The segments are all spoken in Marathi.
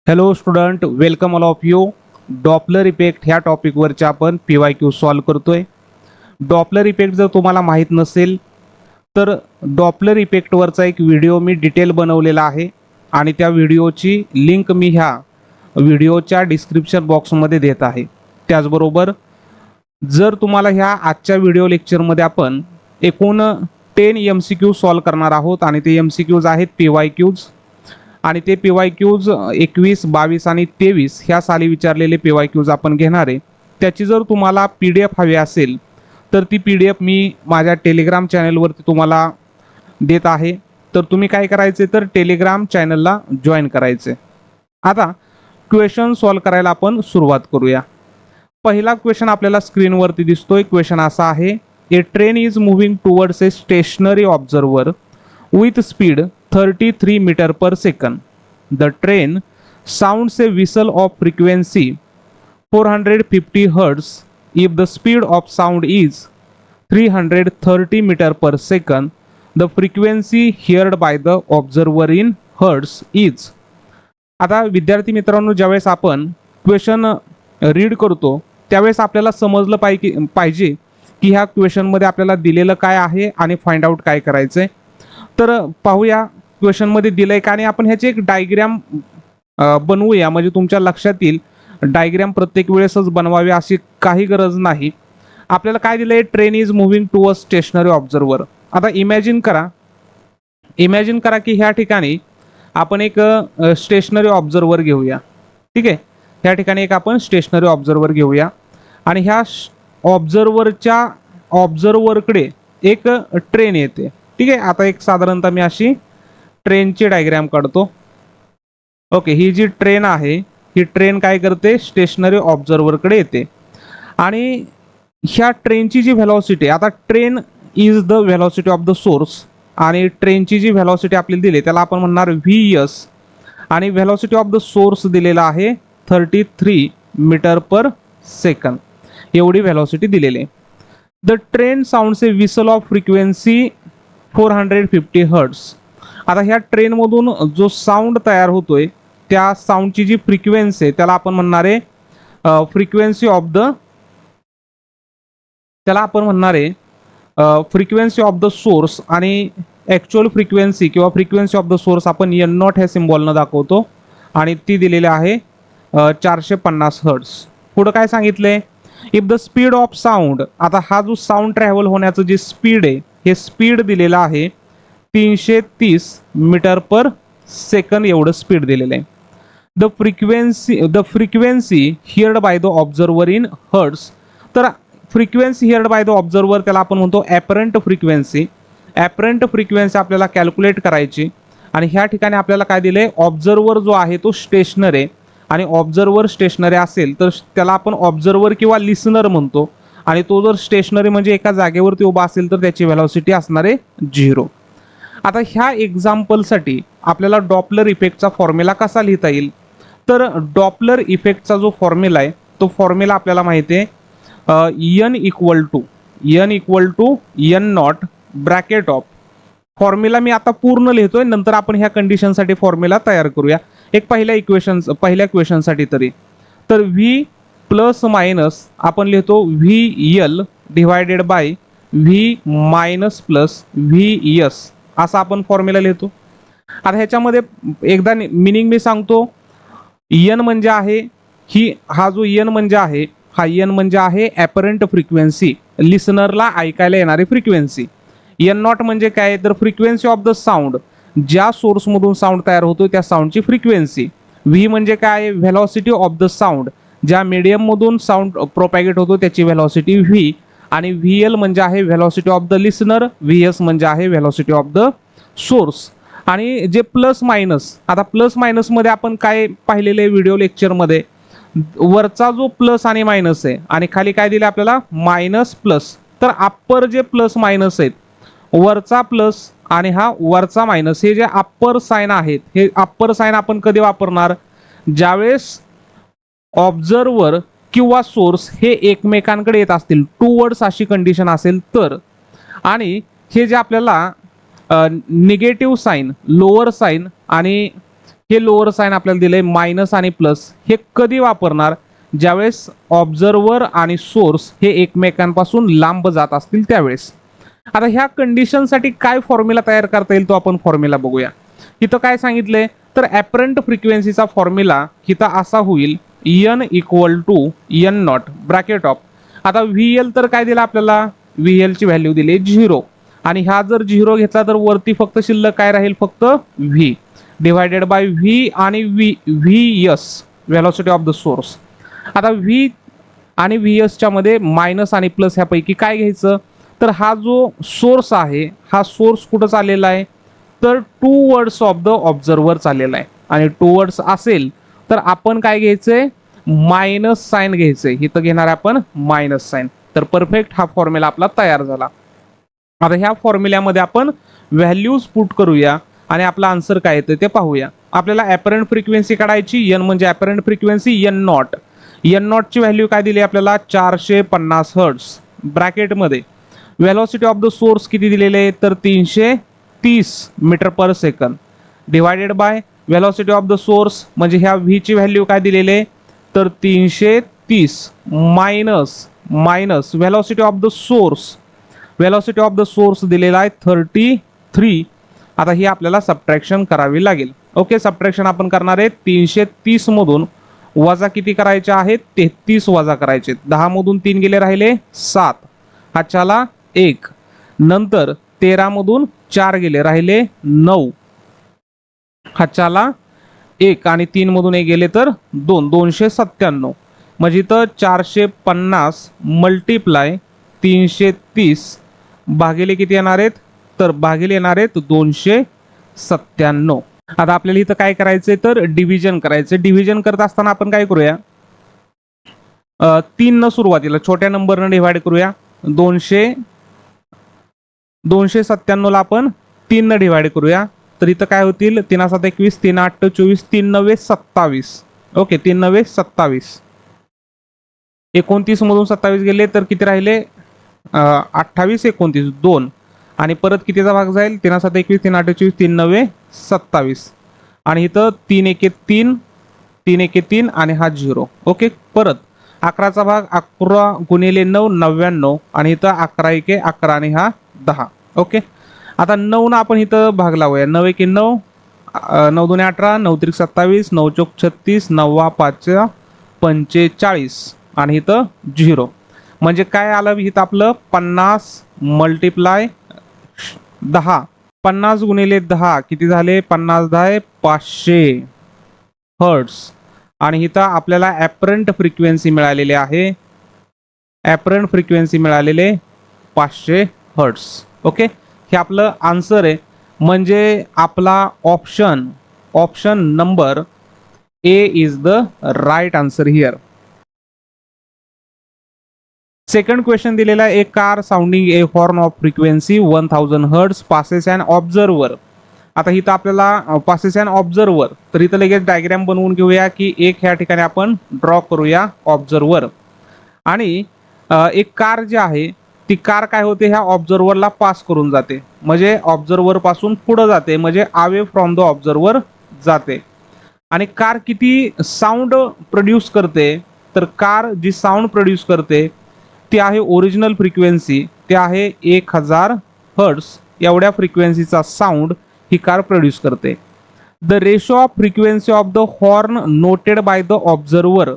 Hello student, welcome all of you. Doppler effect ह्या टॉपिकवरचे आपण PYQ सॉल्व करतोय. डॉपलर इफेक्ट जर तुम्हाला माहीत नसेल तर डॉपलर इफेक्टवरचा एक व्हिडिओ मी डिटेल बनवलेला आहे आणि त्या व्हिडिओची लिंक मी ह्या व्हिडिओच्या डिस्क्रिप्शन बॉक्समध्ये देत आहे. त्याचबरोबर जर तुम्हाला ह्या आजच्या व्हिडिओ लेक्चरमध्ये आपण एकूण 10 MCQ सॉल्व करणार आहोत आणि ते MCQज आहेत PYQज आणि ते PYQज 21, 22 आणि 23 ह्या साली विचारलेले PYQज आपण घेणार आहे. त्याची जर तुम्हाला PDF हवी असेल तर ती PDF मी माझ्या टेलिग्राम चॅनलवरती तुम्हाला देत आहे. तर तुम्ही काय करायचे तर टेलिग्राम चॅनलला जॉईन करायचे. आता क्वेश्चन सॉल्व करायला आपण सुरुवात करूया. पहिला क्वेश्चन आपल्याला स्क्रीनवरती दिसतोय. क्वेश्चन असा आहे, a train is moving towards a stationary observer with speed 33 meter per second. The train sounds a whistle of frequency 450 Hz if the speed of sound is 330 meter per second. The frequency heard by the observer in Hertz is. आता विद्यार्थी मित्रांनो, ज्यावेळेस आपण क्वेश्चन रीड करतो त्यावेळेस आपल्याला समजलं पाहिजे की ह्या क्वेश्चनमध्ये आपल्याला दिलेलं काय आहे आणि फाइंड आउट काय करायचंय. तर पाहूया क्वेश्चनमध्ये दिलंय का आणि आपण ह्याची एक डायग्राम बनवूया, म्हणजे तुमच्या लक्षात येईल. डायग्राम प्रत्येक वेळेसच बनवावी अशी काही गरज नाही. आपल्याला काय दिलंय, train is moving to a stationary observer. आता इमॅजिन करा की ह्या ठिकाणी आपण एक स्टेशनरी ऑब्झर्वर घेऊया. ठीक आहे, ह्या ठिकाणी एक आपण स्टेशनरी ऑब्झर्वर घेऊया आणि ह्या ऑब्झर्वरकडे एक ट्रेन येते. ठीक आहे, आता एक साधारणतः मी अशी ट्रेनची डायग्राम काढतो. ओके, ही जी ट्रेन आहे ही ट्रेन काय करते, स्टेशनरी ऑब्झर्वरकडे येते आणि ह्या ट्रेनची जी व्हेलॉसिटी, आता train is the velocity of the source आणि ट्रेनची जी व्हेलॉसिटी आपल्याला दिली त्याला आपण म्हणणार VS आणि व्हेलॉसिटी ऑफ द सोर्स दिलेला आहे 33 मीटर पर सेकंद. एवढी व्हेलॉसिटी दिलेली आहे. The train sounds a whistle of frequency 450 hertz. आता ह्या ट्रेनमधून जो साऊंड तयार होतोय त्या साऊंडची जी फ्रिक्वेन्सी आहे त्याला आपण म्हणणार आहे फ्रिक्वेन्सी ऑफ द सोर्स आणि ॲक्च्युअल फ्रिक्वेन्सी किंवा फ्रिक्वेन्सी ऑफ द सोर्स आपण N0 ह्या सिम्बॉलनं दाखवतो आणि ती दिलेली आहे 450 हर्ट्स. पुढं काय सांगितलंय, if the speed of sound, आता हा जो साऊंड ट्रॅव्हल होण्याचं जे स्पीड आहे हे स्पीड दिलेलं आहे 330 मीटर पर सेकंद एवढं स्पीड दिलेलं आहे. The frequency heard by the observer in hertz. तर frequency heard by the observer त्याला आपण म्हणतो ॲपरंट फ्रिक्वेन्सी. ॲपरंट फ्रिक्वेन्सी आपल्याला कॅल्क्युलेट करायची आणि ह्या ठिकाणी आपल्याला काय दिलंय, ऑब्झर्वर जो आहे तो स्टेशनरी आहे आणि ऑब्झर्वर स्टेशनरी असेल तर त्याला आपण ऑब्झर्वर किंवा लिसनर म्हणतो आणि तो जर स्टेशनरी म्हणजे एका जागेवरती उभा असेल तर त्याची व्हेलॉसिटी असणार आहे 0. आता ह्या एक्झाम्पलसाठी आपल्याला डॉपलर इफेक्टचा फॉर्म्युला कसा लिहिता येईल, तर डॉपलर इफेक्टचा जो फॉर्म्युला आहे तो फॉर्म्युला आपल्याला माहिती आहे N equal to N0 bracket of. Formula मी आता पूर्ण लिहितोय, नंतर आपण ह्या कंडिशनसाठी फॉर्म्युला तयार करूया. एक पहिल्या क्वेश्चनसाठी तरी तर V प्लस मायनस आपण लिहितो VL divided by V minus plus VS असा आपण फॉर्म्युला लिहितो. आता ह्याच्यामध्ये एकदा मिनिंग मी सांगतो. N म्हणजे आहे हा जो N म्हणजे आहे ॲपरंट फ्रिक्वेन्सी, लिसनरला ऐकायला येणारी फ्रिक्वेन्सी. N0 म्हणजे काय, तर फ्रिक्वेन्सी ऑफ द साऊंड, ज्या सोर्समधून साऊंड तयार होतो त्या साऊंडची फ्रिक्वेन्सी. V म्हणजे काय, व्हेलॉसिटी ऑफ द साऊंड, ज्या मीडियममधून साऊंड प्रोपॅगेट होतो त्याची व्हेलॉसिटी V आणि VL म्हणजे आहे velocity of the listener, VS म्हणजे आहे व्हेलॉसिटी ऑफ द सोर्स. आणि जे प्लस मायनस, आता प्लस मायनसमध्ये आपण काय पाहिलेले व्हिडिओ लेक्चरमध्ये, वरचा जो प्लस आणि मायनस आहे आणि खाली काय दिले आपल्याला मायनस प्लस, तर अप्पर जे प्लस मायनस आहेत, वरचा प्लस आणि हा वरचा मायनस, हे जे अप्पर साइन आहेत हे अप्पर साइन आपण कधी वापरणार, ज्यावेळेस ऑब्झर्वर किंवा सोर्स हे एकमेकांकडे येत असतील, टूवर्ड्स अशी कंडिशन असेल तर. आणि हे जे आपल्याला निगेटिव्ह साइन, लोअर साइन आणि हे लोअर साइन आपल्याला दिले मायनस आणि प्लस, हे कधी वापरणार? ज्यावेळेस ऑब्झर्वर आणि सोर्स हे एकमेकांपासून लांब जात असतील त्यावेळेस. आता ह्या कंडिशनसाठी काय फॉर्म्युला तयार करता येईल तो आपण फॉर्म्युला बघूया. इथं काय सांगितलंय तर ॲपरंट फ्रिक्वेन्सीचा फॉर्म्युला इथं असा होईल N equal to N not bracket of. आता व्ही एल तर काय दिलं आपल्याला? व्ही एल ची व्हॅल्यू दिली 0 आणि हा जर 0 घेतला तर वरती फक्त शिल्लक काय राहील? फक्त व्ही डिवायडेड बाय व्ही आणि V S velocity of the source. आता व्ही आणि व्ही एसच्या मध्ये मायनस आणि प्लस ह्यापैकी काय घ्यायचं? तर हा जो सोर्स आहे हा सोर्स कुठं चाललेला आहे? तर टूवर्ड्स ऑफ द ऑब्झर्वर चाललेला आहे आणि टूवर्ड्स असेल तर आपण काय घ्यायचंय? मायनस साइन घ्यायचंय. इथं घेणार आपण मायनस साइन. तर परफेक्ट हा फॉर्म्युला आपला तयार झाला. आता ह्या फॉर्म्युल्यामध्ये आपण व्हॅल्यूज पुट करूया आणि आपला आन्सर काय येतं ते पाहूया. आपल्याला ॲपरंट फ्रिक्वेन्सी काढायची. एन म्हणजे apparent frequency, N naught. N नॉटची व्हॅल्यू काय दिली आपल्याला? 450 हर्ट्झ. ब्रॅकेटमध्ये व्हेलॉसिटी ऑफ द सोर्स किती दिलेले आहे? तर 330 मीटर पर सेकंद divided by velocity of the source म्हणजे ह्या व्ही ची व्हॅल्यू काय दिलेली आहे? तर 330 minus velocity of the source. Velocity of the source दिलेला आहे 33. आता ही आपल्याला सबट्रॅक्शन करावी लागेल. ओके, सबट्रॅक्शन आपण करणार आहे. 330 मधून वजा किती करायचे आहेत? 33 वजा करायचे. 10 मधून 3 गेले राहिले 7. हा चला 1. नंतर 13 मधून 4 गेले राहिले 9. हा चला 1 आणि 3 मधून 1 गेले तर 2. 297 म्हणजे इथं 450 मल्टिप्लाय 330 भागिले किती येणार आहेत? तर भागिले येणार आहेत 297. आता आपल्याला इथं काय करायचंय तर डिव्हिजन करायचं. डिव्हिजन करत असताना आपण काय करूया? 3 न सुरुवातीला छोट्या नंबरनं डिव्हाइड करूया. 297 ला आपण 3 न डिव्हाइड करूया. तर इथं काय होतील? 3 7 21 3 8 24 3 9 27. ओके, 3 9 27. 29 मधून 27 गेले तर किती राहिले? 28 29 2 आणि परत कितीचा भाग जाईल? 3 7 21 3 8 24 3 9 27 आणि इथं 3 1 3 3 1 3 आणि हा 0. ओके, परत 11चा भाग 11 गुणिले 9 99 आणि इथं 11 1 11 आणि हा 10. ओके, आता 9 ना आपण इथं भाग लावूया. 9 1 9 9 2 18 9 3 27 9 4 36 9 5 45 आणि इथं 0 म्हणजे काय आलं इथं आपलं? 50 मल्टिप्लाय 10. 50 गुणिले 10 किती झाले? 50 10 500 हर्ट्झ आणि इथं आपल्याला ॲपरंट फ्रिक्वेन्सी मिळालेली आहे. ॲपरंट फ्रिक्वेन्सी मिळालेले 500 हर्ट्झ. ओके, हे आपलं आन्सर आहे. म्हणजे आपला option number A is the right answer here. Second question दिलेला आहे. A car sounding a horn of frequency 1000 hertz passes and observer. आता इथं आपल्याला पासेस अँड ऑब्झर्वर, तर इथं लगेच डायग्राम बनवून घेऊया की एक ह्या ठिकाणी आपण ड्रॉ करूया ऑब्झर्वर आणि एक कार जी आहे ती कार काय होते? ह्या ऑब्झर्वरला पास करून जाते म्हणजे ऑब्झर्वर पासून पुढे जाते म्हणजे अवे फ्रॉम द ऑब्झर्वर जाते. आणि कार किती साऊंड प्रोड्यूस करते? तर कार जी साऊंड प्रोड्यूस करते ती आहे ओरिजिनल फ्रिक्वेन्सी, ते आहे 1000 हर्ट्झ. एवढ्या फ्रिक्वेन्सीचा साऊंड ही कार प्रोड्यूस करते. The ratio of frequency of the horn noted bye the observer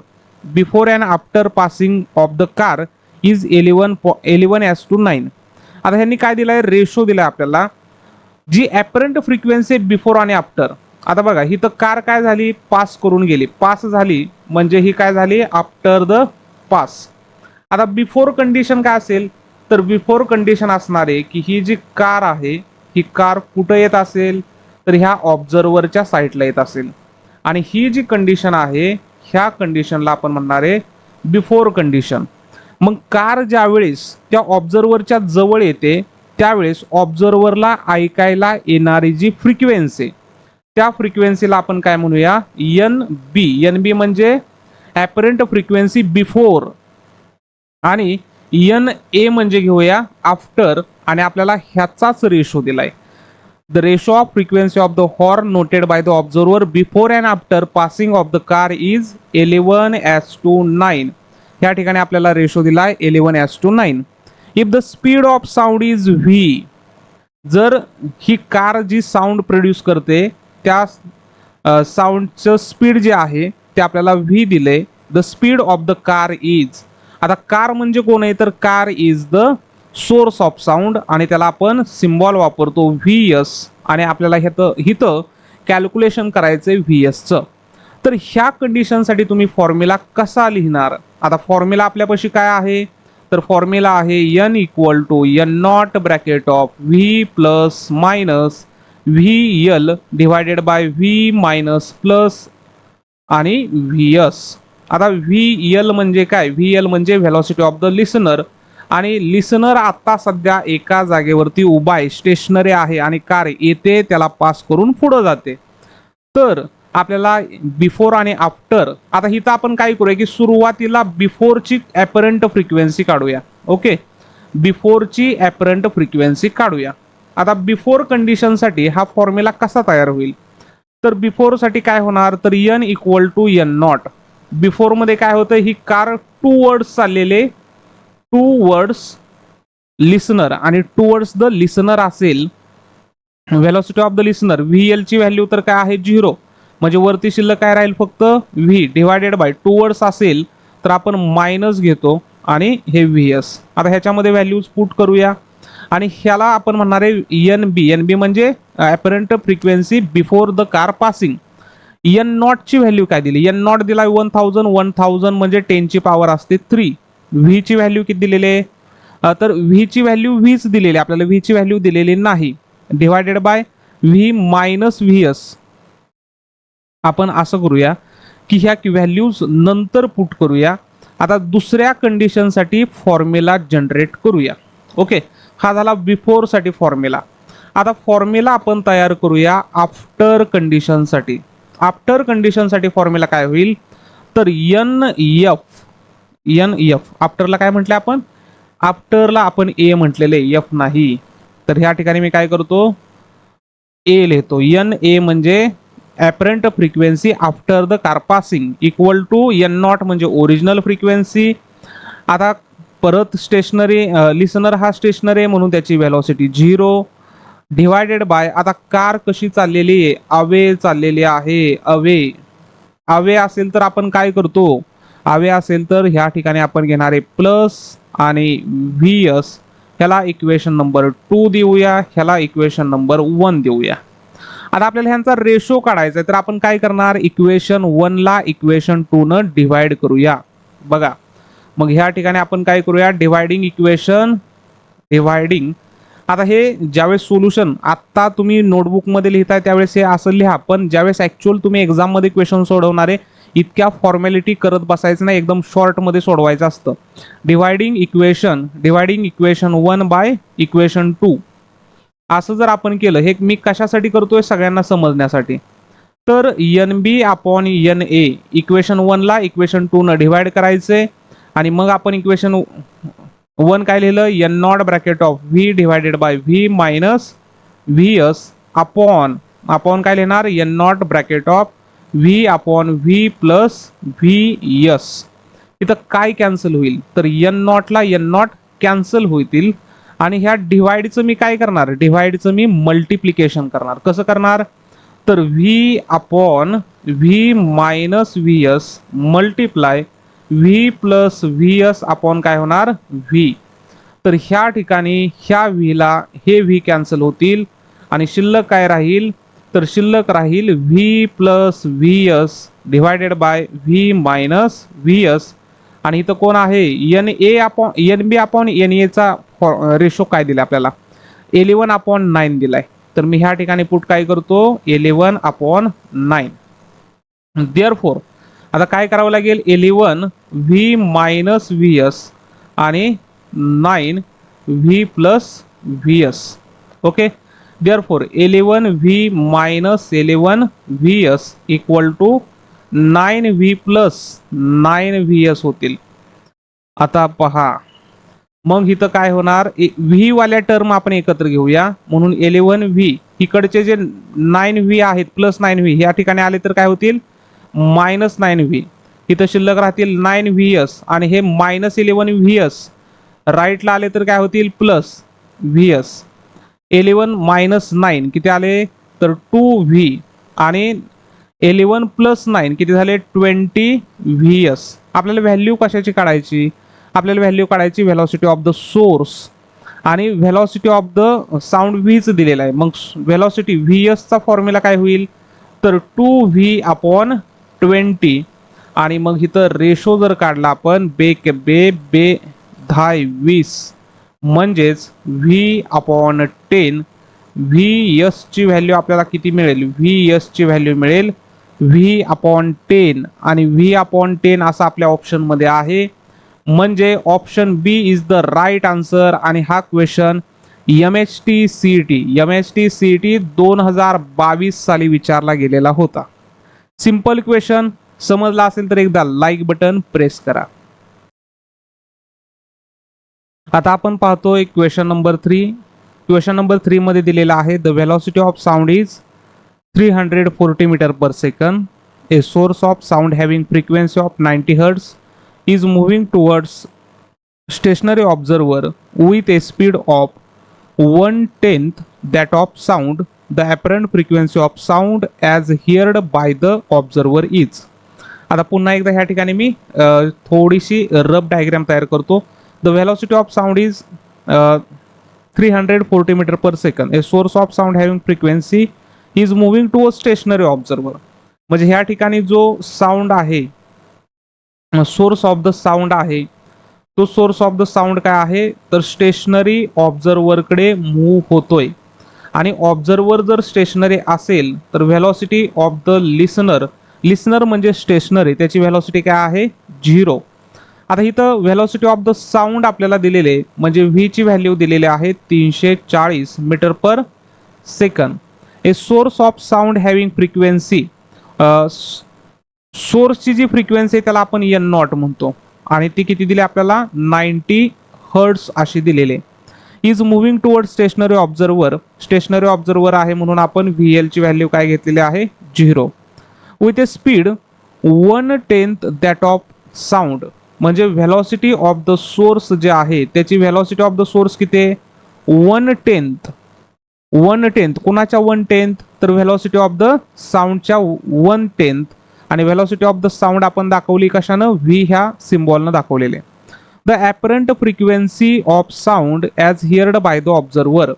before and after passing of the car is 11:9. आता ह्यांनी काय दिलाय? रेशो दिलाय आपल्याला. जी ॲपरंट फ्रिक्वेन्सी बिफोर आणि आफ्टर. आता बघा ही तर कार काय झाली? पास करून गेली. पास झाली म्हणजे ही काय झाली? After the pass. आता बिफोर कंडिशन काय असेल? तर बिफोर कंडिशन असणार आहे की ही जी कार आहे ही कार कुठं येत असेल? तर ह्या ऑब्झर्वरच्या साईडला येत असेल आणि ही जी कंडिशन आहे ह्या कंडिशनला आपण म्हणणार आहे बिफोर कंडिशन. मग कार ज्यावेळेस त्या ऑब्झर्वरच्या जवळ येते त्यावेळेस ऑब्झर्वरला ऐकायला येणारी जी फ्रिक्वेन्सी त्या फ्रिक्वेन्सीला आपण काय म्हणूया? एन बी म्हणजे ॲपरंट फ्रिक्वेन्सी बिफोर आणि एन ए म्हणजे घेऊया आफ्टर आणि आपल्याला ह्याचाच रेशो दिलाय. The ratio of frequency of the horn noted bye the observer before and after passing of the car is 11:9. या ठिकाणी आपल्याला रेशो दिलाय 11:9. If the speed of sound is V, जर ही कार जी साऊंड प्रोड्यूस करते त्या साऊंडचं स्पीड जे आहे ते आपल्याला व्ही दिले. The speed of the car is, आता कार म्हणजे कोण आहे तर car is the source of sound आणि त्याला आपण सिम्बॉल वापरतो व्ही एस आणि आपल्याला हिथं कॅल्क्युलेशन करायचंय व्ही एसचं. तर ह्या कंडिशनसाठी तुम्ही फॉर्म्युला कसा लिहिणार? आता फॉर्म्युला आपल्यापाशी काय आहे तर फॉर्म्युला आहे n equal to n not bracket of V plus minus V L divided by V minus plus आणि व्ही एस. आता व्ही एल म्हणजे काय? व्ही एल म्हणजे व्हेलॉसिटी ऑफ द लिसनर आणि लिसनर आता सध्या एका जागेवरती उभा आहे, स्टेशनरी आहे आणि कार येते त्याला पास करून पुढे जाते. तर आपल्याला बिफोर आणि आफ्टर, आता इथं आपण काय करूया की सुरुवातीला बिफोरची ॲपरंट फ्रिक्वेन्सी काढूया. ओके, बिफोरची ॲपरंट फ्रिक्वेन्सी काढूया. आता बिफोर कंडिशनसाठी हा फॉर्म्युला कसा तयार होईल तर बिफोरसाठी काय होणार तर n equal to n naught. बिफोरमध्ये काय होतं, ही कार टूवर्ड्स चाललेले, टूवर्ड्स लिसनर आणि टूवर्ड्स द लिसनर असेल. Velocity of the listener VL ची व्हॅल्यू तर काय आहे 0, म्हणजे वरती शिल्लक काय राहील फक्त व्ही डिवायडेड बाय टूवर्ड्स असेल तर आपण मायनस घेतो आणि हे व्ही एस. आता ह्याच्यामध्ये व्हॅल्यूज पुट करूया आणि ह्याला आपण म्हणणार आहे एन बी म्हणजे apparent frequency before the car passing. N not ची व्हॅल्यू काय दिली? एन नॉट दिला 1000 म्हणजे 10 ची पॉवर असते 3. व्ही ची व्हॅल्यू किती दिलेली आहे तर व्ही ची व्हॅल्यू व्हीच दिलेली, आपल्याला व्ही ची व्हॅल्यू दिलेली नाही. Divided by V minus V S. आपण असं करूया की ह्या व्हॅल्यूज नंतर पुट करूया. आता दुसऱ्या कंडिशनसाठी फॉर्म्युला जनरेट करूया. ओके, हा झाला बिफोर साठी फॉर्म्युला. आता फॉर्म्युला आपण तयार करूया आफ्टर कंडिशनसाठी. आफ्टर कंडिशनसाठी फॉर्म्युला काय होईल तर एन एफ. आफ्टरला काय म्हटलं आपण? आफ्टरला आपण ए म्हटलेले, एफ नाही. तर ह्या ठिकाणी मी काय करतो ए लिहितो. एन ए म्हणजे apparent frequency after the car passing equal to N not म्हणजे ओरिजिनल फ्रिक्वेन्सी. आता परत स्टेशनरी लिसनर हा स्टेशनरी म्हणून त्याची व्हेलॉसिटी 0 डिवायडेड बाय, आता कार कशी चाललेली आहे? अवे चाललेली आहे. अवे असेल तर आपण काय करतो? अवे असेल तर ह्या ठिकाणी आपण घेणार आहे प्लस आणि व्ही एस. ह्याला इक्वेशन नंबर 2 देऊया, ह्याला इक्वेशन नंबर 1 देऊया. आता आपल्याला ह्यांचा रेशो काढायचा आहे तर आपण काय करणार? इक्वेशन 1 ला इक्वेशन 2 न डिवाइड करूया. बघा मग ह्या ठिकाणी आपण काय करूया डिवायडिंग इक्वेशन डिवायडिंग. आता हे ज्यावेळेस सोल्युशन आत्ता तुम्ही नोटबुकमध्ये लिहिताय त्यावेळेस हे असं लिहा, पण ज्यावेळेस ॲक्च्युअल तुम्ही एक्झाममध्ये क्वेश्चन सोडवणार आहे इतक्या फॉर्मॅलिटी करत बसायचं नाही, एकदम शॉर्टमध्ये सोडवायचं असतं. डिवायडिंग इक्वेशन 1 बाय इक्वेशन 2 असं जर आपण केलं, हे मी कशासाठी करतोय सगळ्यांना समजण्यासाठी. तर N B upon N A equation 1 ला इक्वेशन 2 न डिवाइड करायचे आणि मग आपण इक्वेशन 1 काय लिहिलं N not bracket of V divided by V minus V S upon काय लिहिणार N not bracket of V upon V plus V S. इथं काय कॅन्सल होईल तर एन नॉटला एन नॉट कॅन्सल होतील आणि ह्या डिवाइडचं मी काय करणार? डिवाइडचं मी मल्टिप्लिकेशन करणार. कसं करणार तर V upon V minus V S multiply V plus V S upon काय होणार व्ही. तर ह्या ठिकाणी ह्या व्हीला हे व्ही कॅन्सल होतील आणि शिल्लक काय राहील तर शिल्लक राहील V plus V S divided by V minus V S. आणि इथं कोण आहे N A upon N B upon N एचा रेशो काय दिला आपल्याला 11/9 दिलाय. तर मी ह्या ठिकाणी पुट काय करतो 11/9. देअरफॉर आता काय करावं लागेल 11 व्ही मायनस व्ही एस आणि 9 V plus V S. Okay, therefore 11 V minus 11 V S equal to 9 V plus 9 V S होतील. आता पहा मग इथं काय होणार व्ही वाल्या टर्म आपण एकत्र घेऊया म्हणून 11 व्ही इकडचे जे 9V आहेत +9V या ठिकाणी आले तर काय होतील -9V. इथं शिल्लक राहतील 9VS आणि हे -11VS. राईटला आले तर काय होतील +VS. 11 - 9 किती आले तर 2V आणि 11 + 9 किती झाले 20VS. आपल्याला व्हॅल्यू कशाची काढायची, आपल्याला व्हॅल्यू काढायची व्हेलॉसिटी ऑफ द सोर्स आणि velocity of the sound which दिलेला आहे. मग व्हेलॉसिटी VS चा फॉर्म्युला काय होईल तर 2V/20 आणि मग इथं रेशो जर काढला आपण बे 10/20 म्हणजेच V/10. VS ची व्हॅल्यू आपल्याला किती मिळेल, VS ची व्हॅल्यू मिळेल V/10 आणि V/10 असं आपल्या ऑप्शन मध्ये आहे. म्हणजे option B is the right answer. आणि हा क्वेश्चन MHT-CET 2022 साली विचारला गेलेला होता. Simple question. समजला असेल तर एकदा लाईक बटन प्रेस करा. आता आपण पाहतोय क्वेश्चन नंबर 3. क्वेश्चन नंबर 3 मध्ये दिलेला आहे the velocity of sound is 340 metre per second. A source of sound having frequency of 90 hertz is moving towards stationary observer with a speed of 1/10 that of sound. The apparent frequency of sound as heard by the observer is. आता पुन्हा एकदा ह्या ठिकाणी मी थोडीशी रफ डायग्राम तयार करतो. The velocity of sound is 340 metre per second. A source of sound having frequency is moving to a stationary observer. म्हणजे ह्या ठिकाणी जो साऊंड आहे, सोर्स ऑफ द साऊंड आहे, तो सोर्स ऑफ द साऊंड काय आहे तर स्टेशनरी ऑब्झर्वरकडे मूव्ह होतोय. आणि ऑब्झर्वर जर स्टेशनरी असेल तर velocity of the listener, listener म्हणजे स्टेशनरी, त्याची व्हेलॉसिटी काय आहे 0. आता इथं व्हेलॉसिटी ऑफ द साऊंड आपल्याला दिलेले म्हणजे व्ही ची व्हॅल्यू दिलेली आहे 340 metre per second. A source of sound having frequency, सोर्सची जी फ्रिक्वेन्सी आहे त्याला आपण N0 म्हणतो आणि ती किती दिली आपल्याला 90 हर्ट्ज अशी दिलेली. Is moving toward stationary observer, stationary observer आहे म्हणून आपण VL ची व्हॅल्यू काय घेतलेली आहे 0. With A speed 1/10 that of sound. म्हणजे व्हेलॉसिटी ऑफ द सोर्स जे आहे त्याची व्हेलॉसिटी ऑफ द सोर्स किती आहे 1/10. 1/10 कोणाच्या 1/10 तर व्हेलॉसिटी ऑफ द साऊंडच्या 1/10. आणि व्हेलॉसिटी ऑफ द साऊंड आपण दाखवली कशानं V ह्या सिम्बॉलनं दाखवलेले. The apparent frequency of sound as heard by the observer.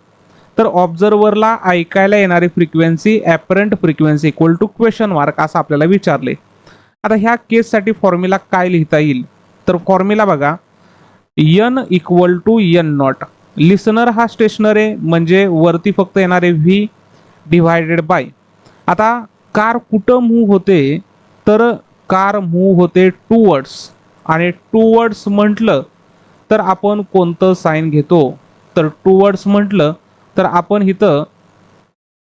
तर ऑब्झर्वरला ऐकायला येणारी frequency apparent frequency equal to question mark असं आपल्याला विचारले. आता ह्या केससाठी फॉर्म्युला काय लिहिता येईल तर फॉर्म्युला बघा N = N0. लिसनर हा स्टेशनर आहे म्हणजे वरती फक्त येणारे V डिवायडेड बाय. आता कार कुठं मूव्ह होते तर कार मूव्ह होते टुवर्ड्स. आणि टुवर्ड्स म्हटलं तर आपण कोणतं साइन घेतो तर टुवर्ड्स म्हटलं तर आपण इथं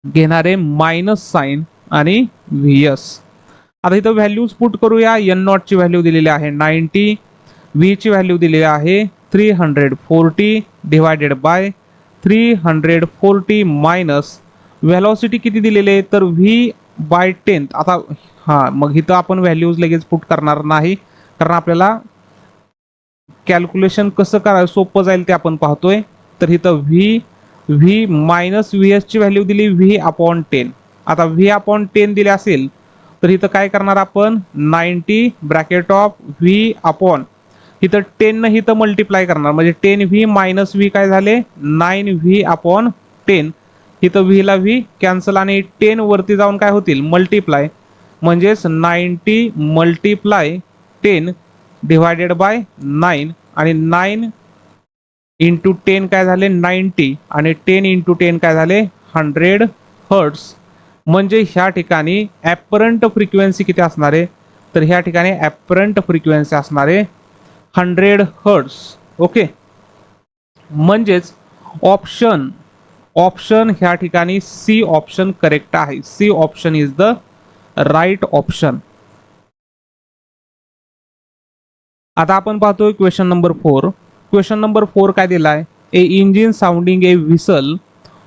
घेणारे मायनस साइन आणि VS. आता इथं व्हॅल्यूज पुट करूया. N0 ची व्हॅल्यू दिलेली आहे 90, V ची व्हॅल्यू दिलेली आहे 340 डिवायडेड बाय 340 मायनस व्हेलॉसिटी किती दिलेली आहे तर V/10. आता मग इथं आपण व्हॅल्यूज लगेच पुट करणार नाही कारण आपल्याला कॅल्क्युलेशन कसं करायचं सोपं जाईल ते आपण पाहतोय. तर इथं V मायनस VS ची व्हॅल्यू दिली V/10. आता V/10 दिले असेल तर इथं काय करणार आपण 90 ब्रॅकेट ऑफ V/ इथं 10 न इथं मल्टिप्लाय करणार म्हणजे 10V मायनस V काय झाले 9V/10. इथं V ला V कॅन्सल आणि 10 वरती जाऊन काय होतील मल्टिप्लाय म्हणजेच 90 × 10 डिवायडेड बाय 9 आणि 9 × 10 काय झाले 90 आणि 10 × 10 काय झाले 100 हर्ट्ज. म्हणजे ह्या ठिकाणी ॲपरंट फ्रिक्वेन्सी किती असणार आहे तर ह्या ठिकाणी ॲपरंट फ्रिक्वेन्सी असणार आहे 100 हर्ट्ज. ओके. म्हणजेच ऑप्शन ह्या ठिकाणी C ऑप्शन करेक्ट आहे. C option is the right option. आता आपण पाहतोय क्वेश्चन नंबर 4. क्वेश्चन नंबर 4 काय दिलाय a engine sounding a whistle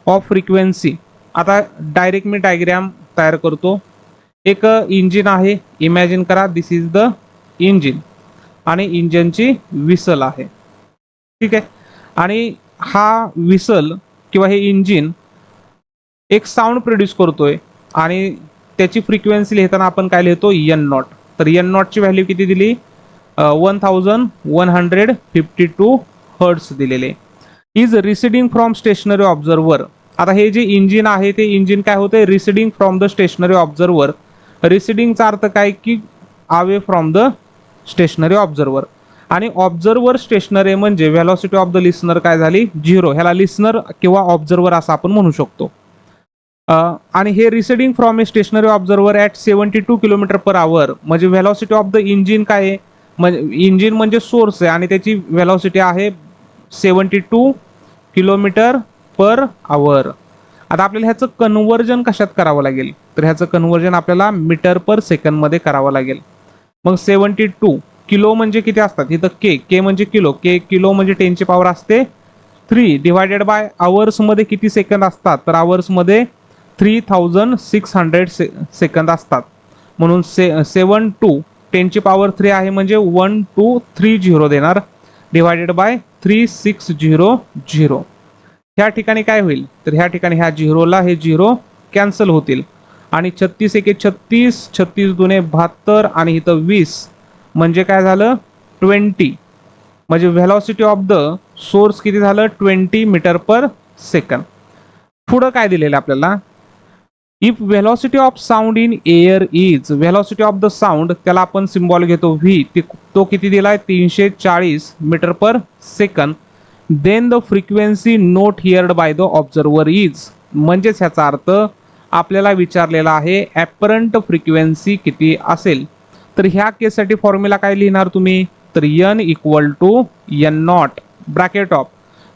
of frequency आता डायरेक्ट मी डायग्राम तयार करतो. एक इंजिन आहे, इमॅजिन करा दिस इज द इंजिन आणि इंजिनची विसल आहे. ठीक आहे. आणि हा विसल किंवा हे इंजिन एक साऊंड प्रोड्यूस करतोय आणि त्याची फ्रिक्वेन्सी लिहिताना आपण काय लिहितो एन नॉट. तर एन नॉटची व्हॅल्यू किती दिली 1152 हर्ट्स दिलेले. Is receding from stationary observer. आता हे जे इंजिन आहे ते इंजिन काय होते receding from the stationary observer. रिसिडिंगचा अर्थ काय की away from the stationary observer. आणि ऑब्झर्वर स्टेशनरी म्हणजे व्हेलॉसिटी ऑफ द लिसनर काय झाली 0. ह्याला लिसनर किंवा ऑब्झर्वर असं आपण म्हणू शकतो. आणि हे receding from a stationary observer at 72 kilometre per hour. म्हणजे व्हेलॉसिटी ऑफ द इंजिन काय आहे, म्हणजे इंजिन म्हणजे सोर्स आहे आणि त्याची व्हेलॉसिटी आहे 72 किलोमीटर पर आवर. आता आपल्याला ह्याचं कन्व्हर्जन कशात करावं लागेल, तर ह्याचं कन्व्हर्जन आपल्याला मीटर पर सेकंदमध्ये करावं लागेल. मग 72 किलो म्हणजे किती असतात इथं के म्हणजे किलो, किलो म्हणजे 10 ची पॉवर असते 3 डिवायडेड बाय आवर्स मध्ये किती सेकंद असतात, तर आवर्स मध्ये 3600 सेकंद असतात. म्हणून 72 10 ची पॉवर 3 आहे म्हणजे 1230 देणार डिवायडेड बाय 3600. ह्या ठिकाणी काय होईल, तर ह्या ठिकाणी ह्या झिरोला हे झिरो कॅन्सल होतील आणि 36 एके 36, 36 दुने 72 आणि इथं 20 म्हणजे काय झालं 20. म्हणजे व्हेलॉसिटी ऑफ द सोर्स किती झालं 20 मीटर पर सेकंद. पुढं काय दिलेलं आपल्याला, if velocity of sound in air is. Velocity of the sound त्याला आपण सिम्बॉल घेतो व्ही, तो किती दिलाय 340 मीटर पर सेकंद. Then the frequency note heard by the observer is. म्हणजेच ह्याचा अर्थ आपल्याला विचारलेला आहे ॲपरंट फ्रिक्वेन्सी किती असेल. तर ह्या केससाठी फॉर्म्युला काय लिहिणार तुम्ही, तर N equal to N not bracket of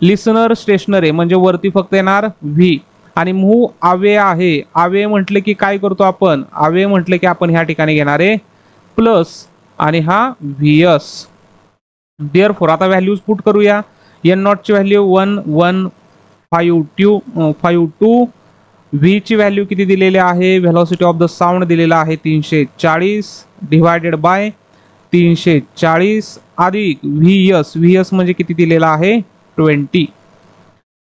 listener stationary म्हणजे वरती फक्त येणार व्ही आणि मूव्ह अवे आहे. अवे म्हटले की काय करतो आपण, अवे म्हटले की आपण ह्या ठिकाणी घेणार आहे प्लस आणि हा व्हीएस. देअरफॉर आता व्हॅल्यूज पुट करूया. एन नॉटची व्हॅल्यू 1152, व्ही ची व्हॅल्यू किती दिलेली आहे, व्हेलॉसिटी ऑफ द साऊंड दिलेला आहे 340 डिवायडेड बाय 340 अधिक व्हीएस. व्हीएस म्हणजे किती दिलेला आहे 20.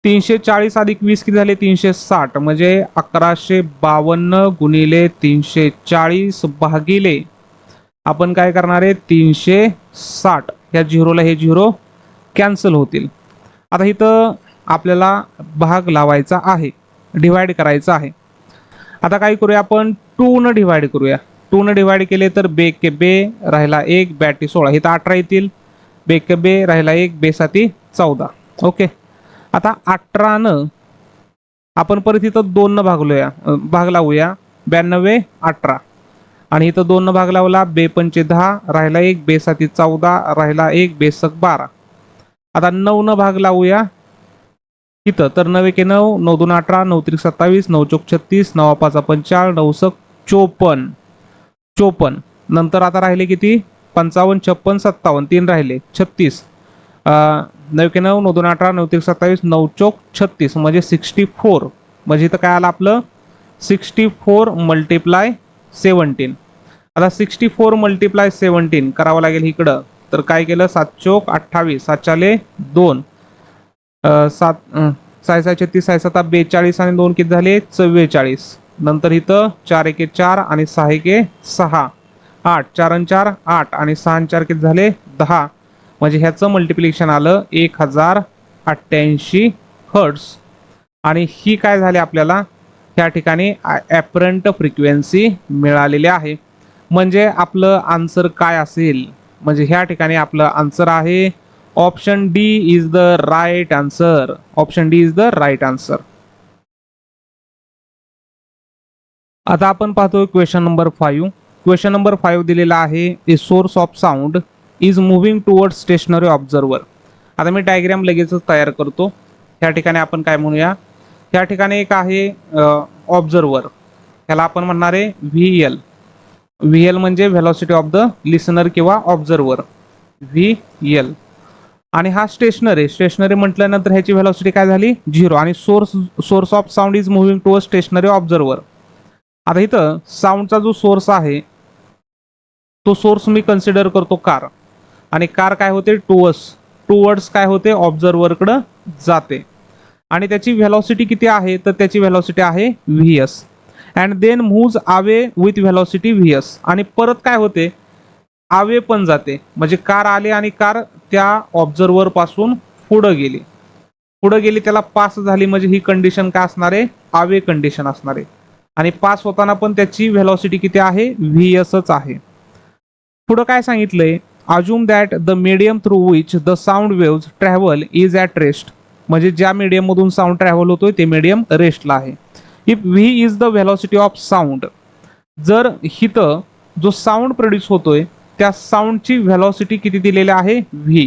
340 अधिक 20 किती झाले 360 म्हणजे 1152 गुणिले 340 भागिले आपण काय करणार आहे 360. या झिरोला हे झिरो कॅन्सल होतील. आता इथं आपल्याला भाग लावायचा आहे, डिवाइड करायचा आहे. आता काय करूया आपण 2 न डिवाइड करूया. 2 न डिवाइड केले तर बे के बे राहिला 1 बॅटी 16 इथं 18 येतील. बे के बे राहिला 1 बे 7 14. ओके. आता 18 न आपण परत इथं 2 न भाग लावूया 92 18 आणि इथं 2 न भाग लावला बे 5 10 राहिला 1 बे 7 14 राहिला 1 बे 6 12. आता 9 न भाग लावूया इथं तर 9 एके 9 9 2 18 9 3 27 9 चौक 36 9 5 45 9 6 54. नंतर आता राहिले किती 55 56 57 3 राहिले 36. 9 एके 9 9 2 18 9 3 27 9 चौक 36 म्हणजे 64. म्हणजे इथं काय आलं आपलं 64 मल्टिप्लाय 17. आता 64 मल्टिप्लाय 17 करावं लागेल इकडं. तर काय केलं 7 चौक 28 7 2 7 6 36 6 7 42 आणि 2 किती झाले 44. नंतर इथं 4 एके 4 आणि 6 एके 6 8 4 आणि 4 8 आणि 6 आणि 4 किती झाले 10. म्हणजे ह्याचं मल्टिप्लिकेशन आलं 1088 हर्ट्स. आणि ही काय झाली आपल्याला ह्या ठिकाणी ॲपरंट फ्रिक्वेन्सी मिळालेली आहे. म्हणजे आपलं आन्सर काय असेल, म्हणजे ह्या ठिकाणी आपलं आन्सर आहे option D is the right answer. Option D is the right answer. आता आपण पाहतोय क्वेश्चन नंबर 5. क्वेश्चन नंबर 5 दिलेला आहे a source of sound is moving toward stationary observer. आता मी डायग्राम लगेचच तयार करतो. ह्या ठिकाणी आपण काय म्हणूया, ह्या ठिकाणी एक आहे ऑब्झर्वर, ह्याला आपण म्हणणार आहे व्हीएल. व्हीएल म्हणजे व्हेलॉसिटी ऑफ द लिसनर किंवा ऑब्झर्वर व्हीएल. आणि हा स्टेशनरी म्हटल्यानंतर ह्याची व्हेलॉसिटी काय झाली 0 आणि source of sound is moving to a stationary observer. आता इथं साऊंडचा जो सोर्स आहे तो सोर्स मी कन्सिडर करतो कार आणि कार काय होते टुवर्ड्स काय होते ऑब्झर्वरकडे जाते आणि त्याची व्हेलॉसिटी किती आहे तर त्याची व्हेलॉसिटी आहे vs and then moves away with velocity vs आणि परत काय होते अवे पण जाते म्हणजे कार आले आणि कार त्या ऑब्झर्वर पासून पुढे गेली त्याला पास झाली म्हणजे ही कंडिशन काय असणार आहे अवे कंडिशन असणार आहे आणि पास होताना पण त्याची व्हेलॉसिटी किती आहे vsच आहे. पुढे काय सांगितलंय assume that the medium through which the sound waves travel is at rest म्हणजे ज्या मीडियम मधून साऊंड ट्रॅव्हल होतोय ते मीडियम रेस्टला आहे. If v is the velocity of sound जर हिथं जो साऊंड प्रोड्यूस होतोय त्या साऊंडची व्हेलॉसिटी किती दिलेली आहे v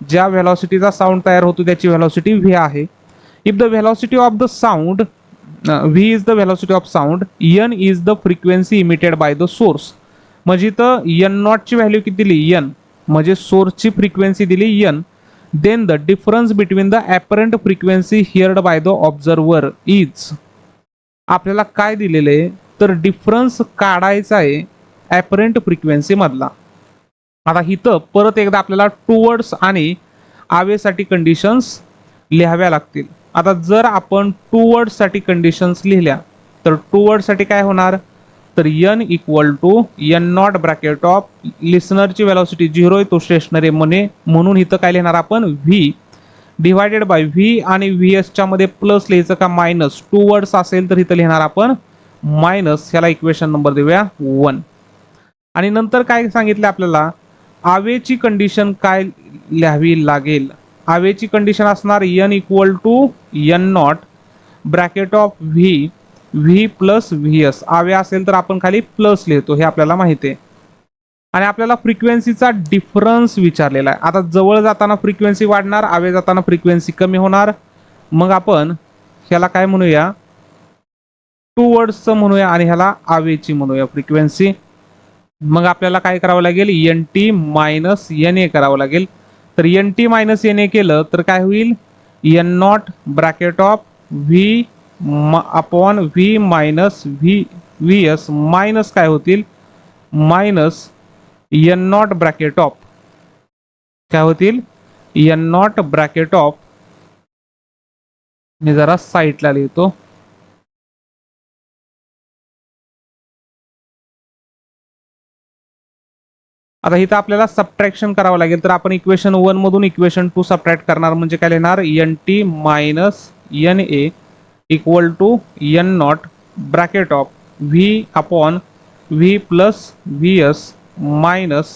ज्या व्हेलॉसिटीचा साऊंड तयार होतो त्याची व्हेलॉसिटी v आहे. If the velocity of the sound v is the velocity of sound n is the frequency emitted by the source म्हणजे इथं n नॉट ची व्हॅल्यू किती दिली n म्हणजे सोर्सची फ्रिक्वेन्सी दिली n then the difference between the apparent frequency heard by the observer is आपल्याला काय दिलेलं आहे तर डिफरन्स काढायचा आहे ॲपरंट फ्रिक्वेन्सी मधला. आता इथं परत एकदा आपल्याला टुवर्ड्स आणि आवेसाठी कंडिशन्स लिहाव्या लागतील. आता जर आपण टुवर्ड्स साठी कंडिशन्स लिहिल्या तर टुवर्ड्स साठी काय होणार तर n equal to n not bracket of लिसनरची व्हेलॉसिटी 0 आहे तो स्टेशनरी म्हणून इथं काय लिहिणार आपण v डिवायडेड बाय v आणि vs च्या मध्ये प्लस लिहायचं का मायनस टुवर्ड्स असेल तर इथं लिहिणार आपण मायनस ह्याला इक्वेशन नंबर देऊया 1 आणि नंतर काय सांगितलं आपल्याला आवेची कंडिशन काय लिहावी लागेल आवेची कंडिशन असणार n equal to n not bracket of v plus vs away असेल तर आपण खाली प्लस लिहितो हे आपल्याला माहिती आहे आणि आपल्याला फ्रिक्वेन्सीचा डिफरन्स विचारलेला आहे. आता जवळ जाताना फ्रिक्वेन्सी वाढणार आवे जाताना फ्रिक्वेन्सी कमी होणार मग आपण ह्याला काय म्हणूया टुवर्ड्सचं म्हणूया आणि ह्याला आवेची म्हणूया फ्रिक्वेन्सी. मग आपल्याला काय करावं लागेल nt मायनस na करावं लागेल तर nt मायनस na केलं तर काय होईल n not bracket of v upon v minus vs minus काय होतील minus n not bracket of काय होतील n not bracket of me जरा साईडला लिहितो आता इथं आपल्याला सबट्रॅक्शन करावं लागेल तर आपण इक्वेशन 1 मधून इक्वेशन 2 सबट्रॅक्ट करणार म्हणजे काय लिहिणार nt minus na equal to n not bracket of v upon v plus vs minus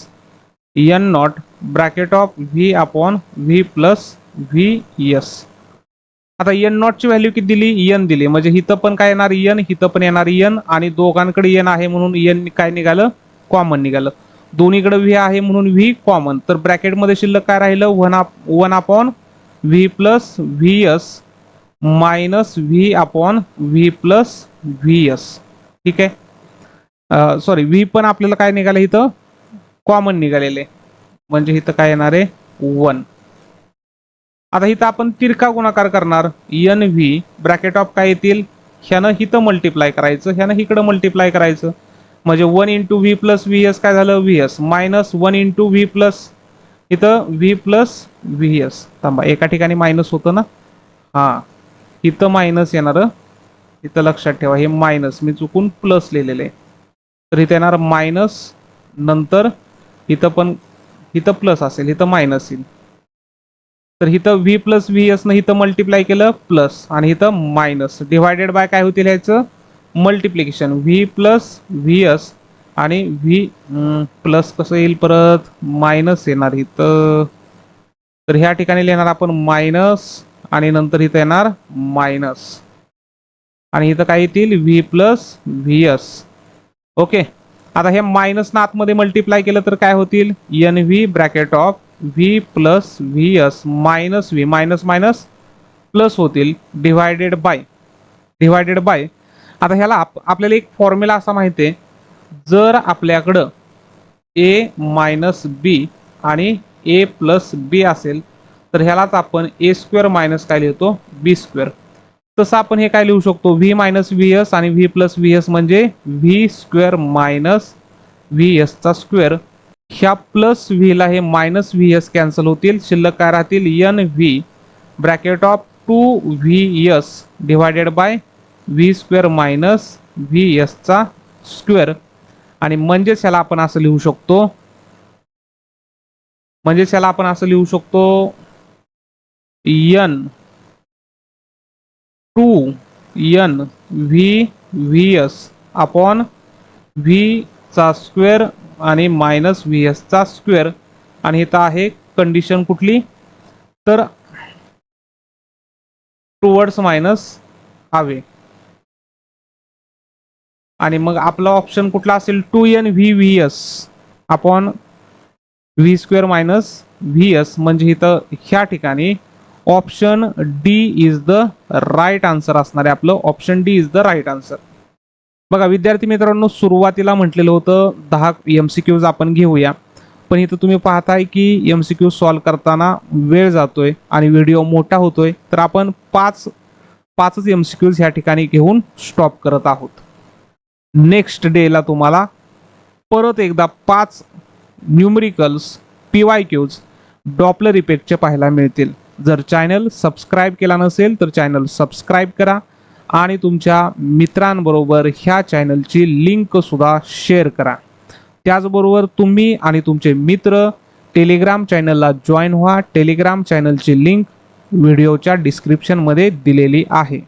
n not bracket of v upon v plus vs. आता n नॉट ची व्हॅल्यू किती दिली n दिली म्हणजे इथं पण काय येणार n इथं पण येणार n आणि दोघांकडे n आहे म्हणून n काय निघालं कॉमन निघालं दोन्हीकडे v आहे म्हणून v कॉमन तर ब्रॅकेट मध्ये शिल्लक काय राहिलं 1 upon v plus vs minus v upon v plus vs. ठीक आहे सॉरी v पण आपल्याला काय निघालं इथं कॉमन निघालेले म्हणजे इथं काय येणार आहे 1. आता इथं आपण तिरका गुणाकार करणार nv ब्रॅकेट ऑफ काय येतील ह्यानं इथं मल्टिप्लाय करायचं ह्यानं इकडं मल्टिप्लाय करायचं म्हणजे 1 इंटू व्ही प्लस vs काय झालं vs minus 1 into V plus इथं v प्लस vs थांबा एका ठिकाणी मायनस होतं ना हा इथं मायनस येणार इथं लक्षात ठेवा हे मायनस मी चुकून प्लस लिहिलेले तर इथं येणार मायनस नंतर इथं पण इथं प्लस असेल इथं मायनस येईल तर इथं v प्लस vs न इथं मल्टिप्लाय केलं प्लस आणि इथं मायनस डिवायडेड बाय काय होतील ह्याचं मल्टिप्लिकेशन v प्लस vs आणि v प्लस कसं येईल परत मायनस येणार इथं तर ह्या ठिकाणी लिहिणार आपण मायनस आणि नंतर इथं येणार मायनस आणि इथं काय येतील v प्लस vs. ओके आता हे मायनस ना आतमध्ये मल्टिप्लाय केलं तर काय होतील nv bracket of v plus vs minus v minus minus plus होतील डिवायडेड बाय आता ह्याला आपल्याला एक फॉर्म्युला असा माहिती आहे जर आपल्याकडं a मायनस b आणि a प्लस b असेल तर ह्यालाच आपण ए स्क्वेअर मायनस काय लिहितो बी स्क्वेअर. तसं आपण हे काय लिहू शकतो व्ही मायनस व्ही एस आणि व्ही प्लस व्ही एस म्हणजे V square minus V S चा स्क्वेअर. ह्या प्लस व्ही ला हे मायनस व्ही एस कॅन्सल होतील, शिल्लक काय राहतील N V bracket of 2vs divided by V square minus V S चा स्क्वेअर. आणि म्हणजेच ह्याला आपण असं लिहू शकतो N 2n V V S upon V चा स्क्वेअर आणि मायनस व्ही एस चा स्क्वेअर. आणि इथं आहे कंडिशन कुठली तर टुवर्ड्स मायनस हवे. आणि मग आपला ऑप्शन कुठला असेल 2n V V S upon V square minus V S म्हणजे इथं ह्या ठिकाणी option D is the right answer असणार आहे. आपलं option D is the right answer. बघा विद्यार्थी मित्रांनो, सुरुवातीला म्हटलेलं होतं 10 MCQs आपण घेऊया, पण इथं तुम्ही पाहताय की MCQ सॉल्व्ह करताना वेळ जातोय आणि व्हिडिओ मोठा होतोय, तर आपण पाचच MCQs ह्या ठिकाणी घेऊन स्टॉप करत आहोत. नेक्स्ट डेला तुम्हाला परत एकदा 5 न्यूमरिकल्स PYQs डॉपलर इफेक्टचे पाहायला मिळतील. जर चॅनल सबस्क्राईब केला नसेल तर चॅनल सबस्क्राईब करा आणि तुमच्या मित्रांबरोबर ह्या चॅनलची लिंक सुद्धा शेअर करा. त्याचबरोबर तुम्ही आणि तुमचे मित्र टेलिग्राम चॅनलला जॉईन व्हा. टेलिग्राम चॅनलची लिंक व्हिडिओच्या डिस्क्रिप्शनमध्ये दिलेली आहे.